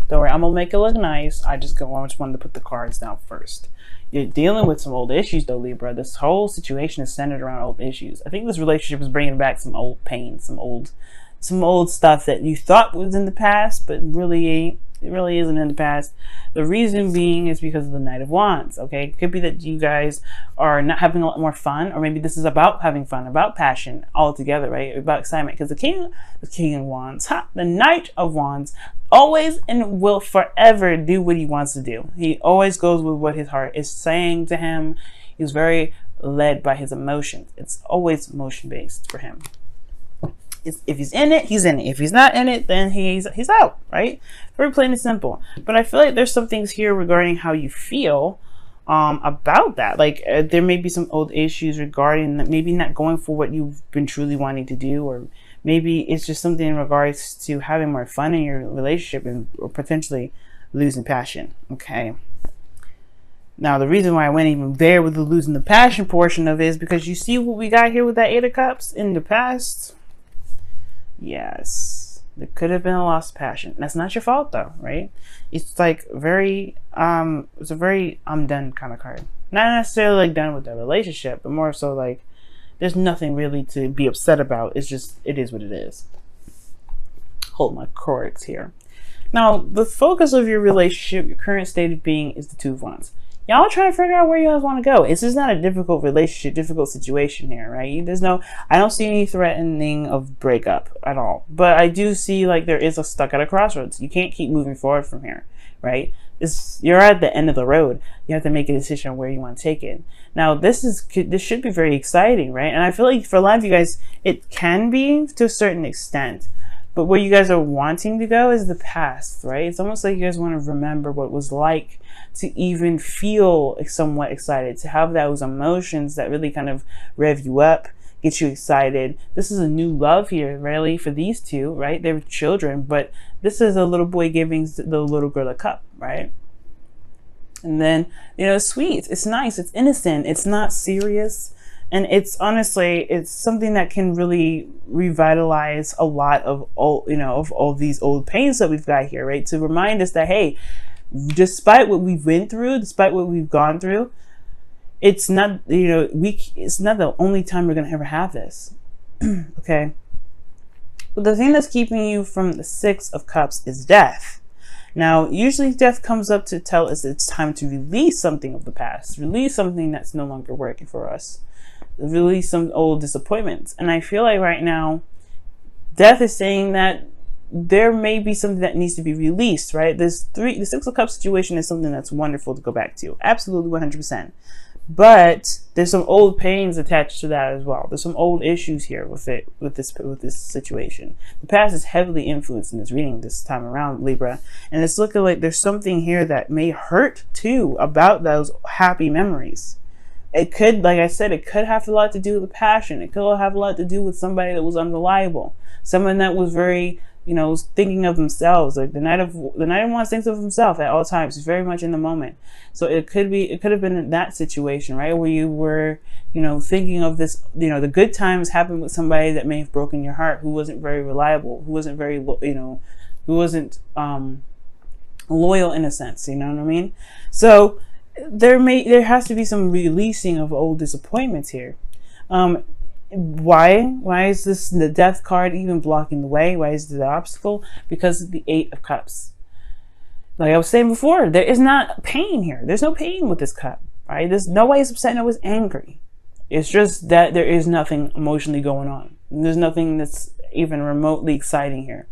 Don't worry, I'm gonna make it look nice. I just wanted to put the cards down first. You're dealing with some old issues though, Libra. This whole situation is centered around old issues. I think this relationship is bringing back some old pain, some old stuff that you thought was in the past, but really it really isn't in the past. The reason being is because of the Knight of Wands. Okay, it could be that you guys are not having a lot more fun, or maybe this is about having fun, about passion altogether, right? About excitement. Because the King of Wands, the Knight of Wands, always and will forever do what he wants to do. He always goes with what his heart is saying to him. He's very led by his emotions. It's always emotion based for him. If he's in it, he's in it. If he's not in it, then he's out, right? Very plain and simple. But I feel like there's some things here regarding how you feel about that. Like there may be some old issues regarding that, maybe not going for what you've been truly wanting to do, or maybe it's just something in regards to having more fun in your relationship or potentially losing passion. Okay. Now, the reason why I went even there with the losing the passion portion of it is because you see what we got here with that Eight of Cups in the past. Yes, there could have been a lost passion. That's not your fault though, right? It's like it's a very I'm done kind of card. Not necessarily like done with the relationship, but more so like there's nothing really to be upset about. It's just, it is what it is. Hold my cords here. Now, the focus of your relationship, your current state of being, is the Two of Wands. Y'all are trying to figure out where you guys want to go. This is not a difficult relationship, difficult situation here, right? I don't see any threatening of breakup at all. But I do see like there is a stuck at a crossroads. You can't keep moving forward from here, right? You're at the end of the road. You have to make a decision on where you want to take it. Now, this should be very exciting, right? And I feel like for a lot of you guys, it can be to a certain extent. But where you guys are wanting to go is the past, right? It's almost like you guys want to remember what it was like to even feel somewhat excited, to have those emotions that really kind of rev you up, get you excited. This is a new love here, really, for these two, right? They're children, but this is a little boy giving the little girl a cup, right? And then, it's sweet, it's nice, it's innocent, it's not serious. And it's honestly, it's something that can really revitalize a lot of all these old pains that we've got here, right? To remind us that, hey, despite what we've been through, despite what we've gone through, it's not, it's not the only time we're going to ever have this. Okay. But the thing that's keeping you from the Six of Cups is death. Now, usually death comes up to tell us it's time to release something of the past, release something that's no longer working for us, release some old disappointments. And I feel like right now, death is saying that there may be something that needs to be released, right? The Six of Cups situation is something that's wonderful to go back to. Absolutely 100%. But there's some old pains attached to that as well. There's some old issues here with this situation. The past is heavily influenced in this reading this time around, Libra. And it's looking like there's something here that may hurt too about those happy memories. It could, like I said, it could have a lot to do with passion. It could have a lot to do with somebody that was unreliable. Someone that was very, thinking of themselves. Like the Knight of Wands thinks of himself at all times. He's very much in the moment. So it could have been in that situation, right? Where you were, thinking of this, the good times happened with somebody that may have broken your heart, who wasn't very reliable, who wasn't very, who wasn't loyal in a sense, you know what I mean? So there has to be some releasing of old disappointments here. Why is the death card even blocking the way? Why is it the obstacle? Because of the Eight of Cups. Like I was saying before, there is not pain here. There's no pain with this cup, right? There's nobody's upset, nobody's angry. It's just that there is nothing emotionally going on. There's nothing that's even remotely exciting here.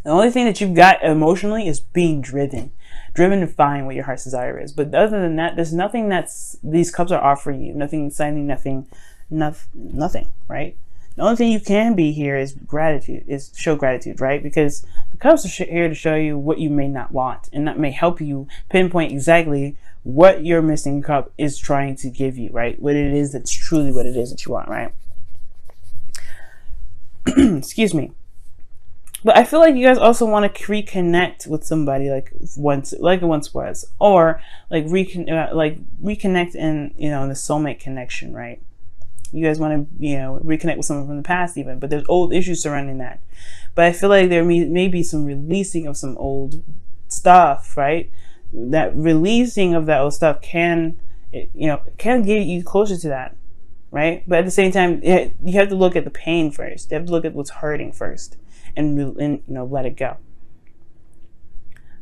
The only thing that you've got emotionally is being driven to find what your heart's desire is. But other than that, there's nothing these cups are offering you. Nothing exciting, nothing, right? The only thing you can be here is show gratitude, right? Because the cups are here to show you what you may not want, and that may help you pinpoint exactly what your missing cup is trying to give you, right? What it is that's truly what it is that you want, right? Excuse me. But I feel like you guys also want to reconnect with somebody like it once was, or like reconnect in the soulmate connection, right? You guys want to, reconnect with someone from the past even, but there's old issues surrounding that. But I feel like there may be some releasing of some old stuff, right? That releasing of that old stuff can get you closer to that, right? But at the same time, you have to look at the pain first. You have to look at what's hurting first, and let it go.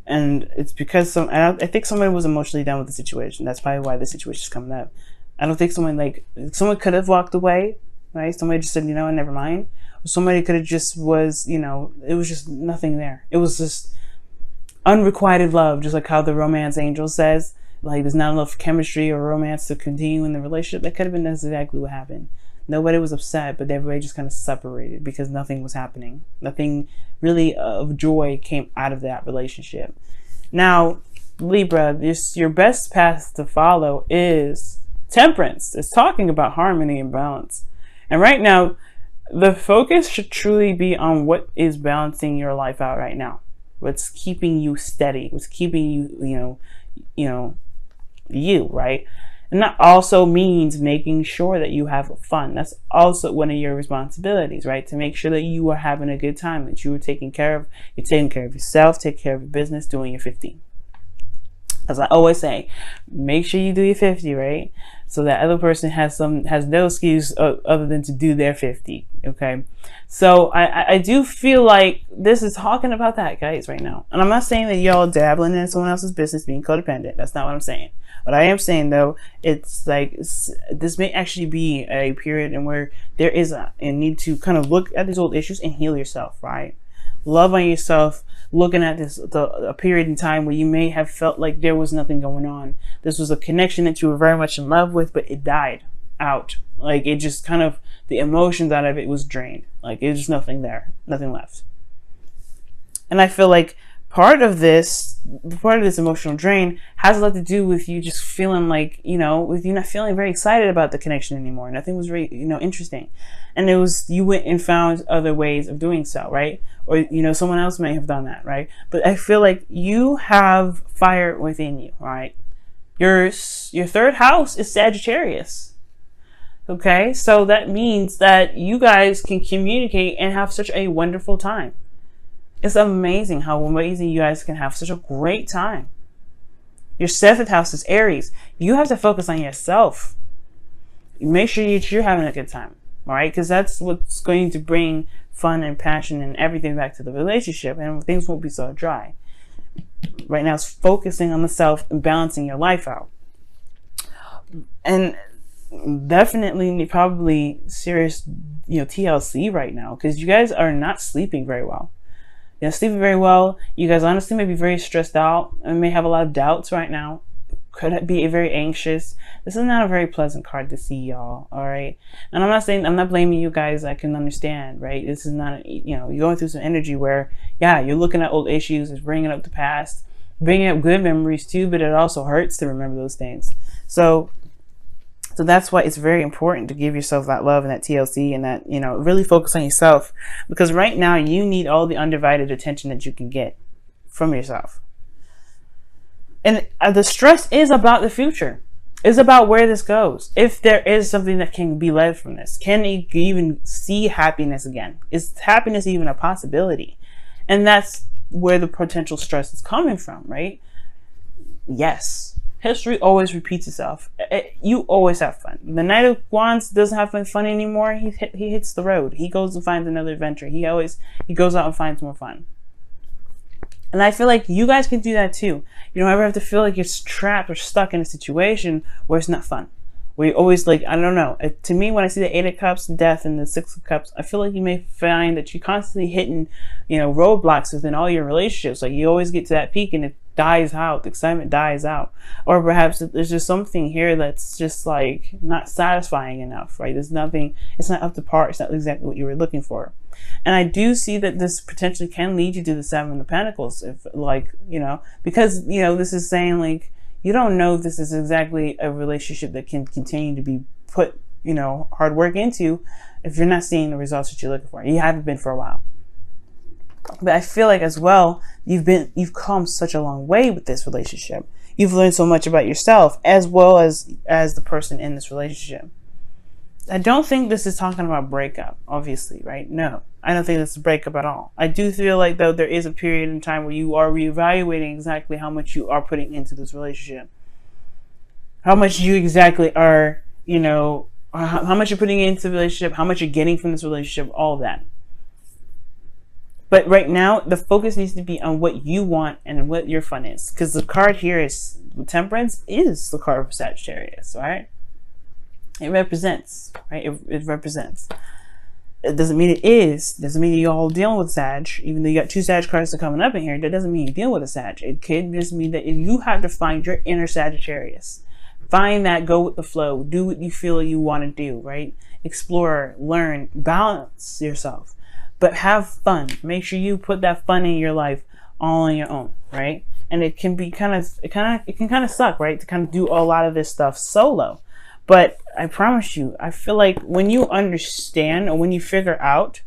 And it's because I think somebody was emotionally done with the situation. That's probably why the situation is coming up. I don't think someone could have walked away, right? Somebody just said, never mind. Or somebody could have just was, it was just nothing there. It was just unrequited love, just like how the romance angel says, like there's not enough chemistry or romance to continue in the relationship. That could have been exactly what happened. Nobody was upset, but everybody just kind of separated because nothing was happening. Nothing really of joy came out of that relationship. Now, Libra, your best path to follow is temperance. It's talking about harmony and balance. And right now, the focus should truly be on what is balancing your life out right now. What's keeping you steady? What's keeping you, you, right? And that also means making sure that you have fun. That's also one of your responsibilities, right? To make sure that you are having a good time, that you're taking care of yourself, take care of your business, doing your 50. As I always say, make sure you do your 50, right? So that other person has no excuse other than to do their 50. Okay. So I do feel like this is talking about that, guys, right now. And I'm not saying that y'all dabbling in someone else's business, being codependent. That's not what I'm saying. What I am saying, though, it's like this may actually be a period in where there is a need to kind of look at these old issues and heal yourself, right? Love on yourself, looking at a period in time where you may have felt like there was nothing going on. This was a connection that you were very much in love with, but it died out. Like it just kind of, the emotions out of it was drained. Like it was just nothing there, nothing left. And I feel like part of this emotional drain has a lot to do with you just feeling like, with you not feeling very excited about the connection anymore. Nothing was very, interesting. And it was, you went and found other ways of doing so, right? Or, someone else may have done that, right? But I feel like you have fire within you, right? Your third house is Sagittarius. Okay? So that means that you guys can communicate and have such a wonderful time. It's amazing how amazing you guys can have such a great time. Your seventh house is Aries. You have to focus on yourself. Make sure you're having a good time. All right? Because that's what's going to bring fun and passion and everything back to the relationship. And things won't be so dry. Right now, it's focusing on the self and balancing your life out. And definitely, probably serious, TLC right now. Because you guys are not sleeping very well. You're not sleeping very well. You guys honestly may be very stressed out and may have a lot of doubts right now. Could be very anxious. This is not a very pleasant card to see, y'all. All right. And I'm not blaming you guys. I can understand, right? This is not, you're going through some energy where, you're looking at old issues. It's bringing up the past, bringing up good memories too, but it also hurts to remember those things. So that's why it's very important to give yourself that love and that TLC and that, really focus on yourself, because right now you need all the undivided attention that you can get from yourself. And the stress is about the future. It's about where this goes. If there is something that can be led from this, can you even see happiness again? Is happiness even a possibility? And that's where the potential stress is coming from, right? Yes. History always repeats itself. You always have fun. The Knight of Wands doesn't have fun anymore. He hits the road. He goes and finds another adventure. He goes out and finds more fun. And I feel like you guys can do that too. You don't ever have to feel like you're trapped or stuck in a situation where it's not fun. Where you always I don't know. To me, when I see the 8 of Cups, Death, and the 6 of Cups, I feel like you may find that you're constantly hitting, roadblocks within all your relationships. Like you always get to that peak and it dies out. The excitement dies out. Or perhaps there's just something here that's just not satisfying enough, right? There's nothing, it's not up to par. It's not exactly what you were looking for. And I do see that this potentially can lead you to the 7 of Pentacles, if because, this is saying you don't know if this is exactly a relationship that can continue to be put, hard work into if you're not seeing the results that you're looking for. You haven't been for a while. But I feel like as well, you've come such a long way with this relationship. You've learned so much about yourself as well as the person in this relationship. I don't think this is talking about breakup, obviously, right? No, I don't think this is a breakup at all. I do feel like, though, there is a period in time where you are reevaluating exactly how much you are putting into this relationship. How much you exactly are, you know, how much you're putting into the relationship, how much you're getting from this relationship, all of that. But right now, the focus needs to be on what you want and what your fun is. Because the card here is Temperance is the card of Sagittarius, right? It represents, right? It represents. It doesn't mean it is. Doesn't mean you're all dealing with Sag. Even though you got 2 Sag cards that are coming up in here, that doesn't mean you deal with a Sag. It could just mean that you have to find your inner Sagittarius. Find that, go with the flow. Do what you feel you want to do, right? Explore, learn, balance yourself. But have fun. Make sure you put that fun in your life all on your own, right? And it can be it can kind of suck, right? To kind of do a lot of this stuff solo. But I promise you, I feel like when you understand or when you figure out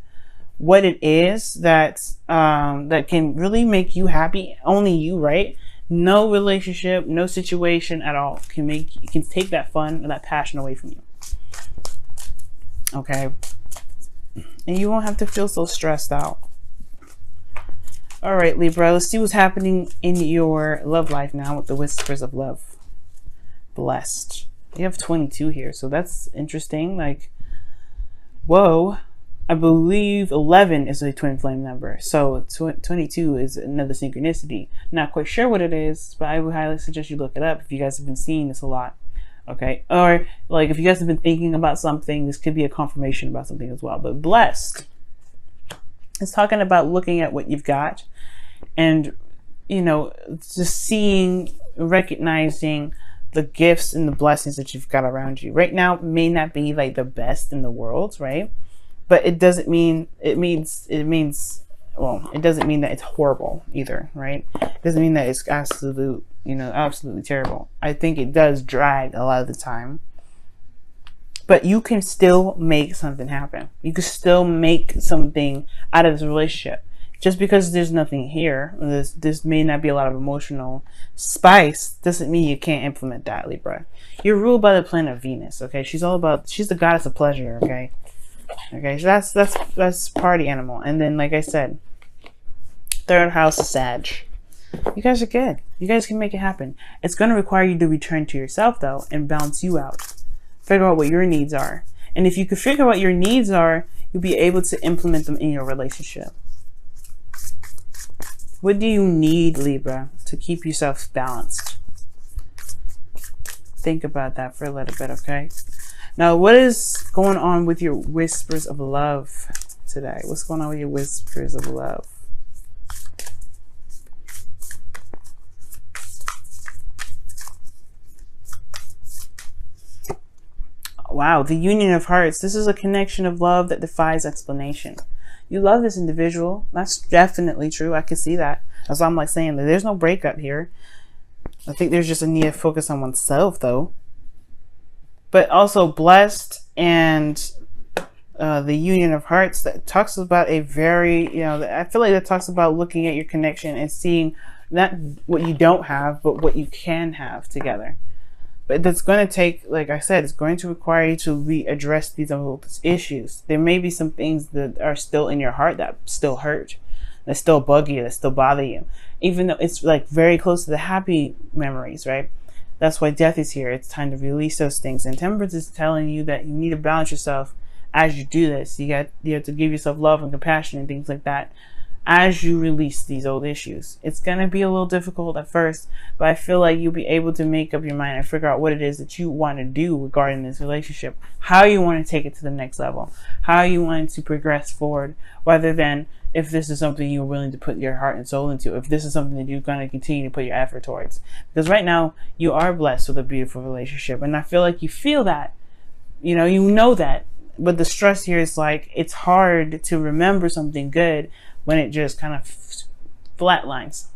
what it is that that can really make you happy, only you, right? No relationship, no situation at all can take that fun or that passion away from you. Okay? And you won't have to feel so stressed out. All right, Libra, let's see what's happening in your love life now with the Whispers of Love. Blessed. You have 22 here, so that's interesting. Like, whoa. I believe 11 is a twin flame number. So 22 is another synchronicity. Not quite sure what it is, but I would highly suggest you look it up if you guys have been seeing this a lot. Okay, or like if you guys have been thinking about something, this could be a confirmation about something as well. But blessed, it's talking about looking at what you've got and, you know, just seeing, recognizing the gifts and the blessings that you've got around you. Right now may not be like the best in the world, right? But it doesn't mean, it doesn't mean that it's horrible either, right? It doesn't mean that it's absolutely terrible. I think it does drag a lot of the time. But you can still make something happen. You can still make something out of this relationship. Just because there's nothing here, this may not be a lot of emotional spice, doesn't mean you can't implement that, Libra. You're ruled by the planet Venus, okay? She's the goddess of pleasure, okay? Okay, so that's party animal. And then, like I said, 3rd house is Sag. You guys are good. You guys can make it happen. It's going to require you to return to yourself, though, and balance you out. Figure out what your needs are. And if you can figure out what your needs are, you'll be able to implement them in your relationship. What do you need, Libra, to keep yourself balanced? Think about that for a little bit, okay? Now, what is going on with your Whispers of Love today? What's going on with your Whispers of Love? Wow, the Union of Hearts. This is a connection of love that defies explanation. You love this individual. That's definitely true. I can see that. That's why I'm like saying that there's no breakup here. I think there's just a need to focus on oneself, though. But also blessed and the Union of Hearts, that talks about a very, I feel like that talks about looking at your connection and seeing not what you don't have, but what you can have together. But that's going to take, like I said, it's going to require you to readdress these issues. There may be some things that are still in your heart that still hurt, that still bug you, that still bother you, even though it's like very close to the happy memories, right? That's why Death is here. It's time to release those things. And Temperance is telling you that you need to balance yourself as you do this. You have to give yourself love and compassion and things like that as you release these old issues. It's going to be a little difficult at first, but I feel like you'll be able to make up your mind and figure out what it is that you want to do regarding this relationship, how you want to take it to the next level, how you want to progress forward, rather than if this is something you're willing to put your heart and soul into, if this is something that you're going to continue to put your effort towards. Because right now, you are blessed with a beautiful relationship, and I feel like you feel that, you know that, but the stress here is like, it's hard to remember something good when it just kind of flatlines.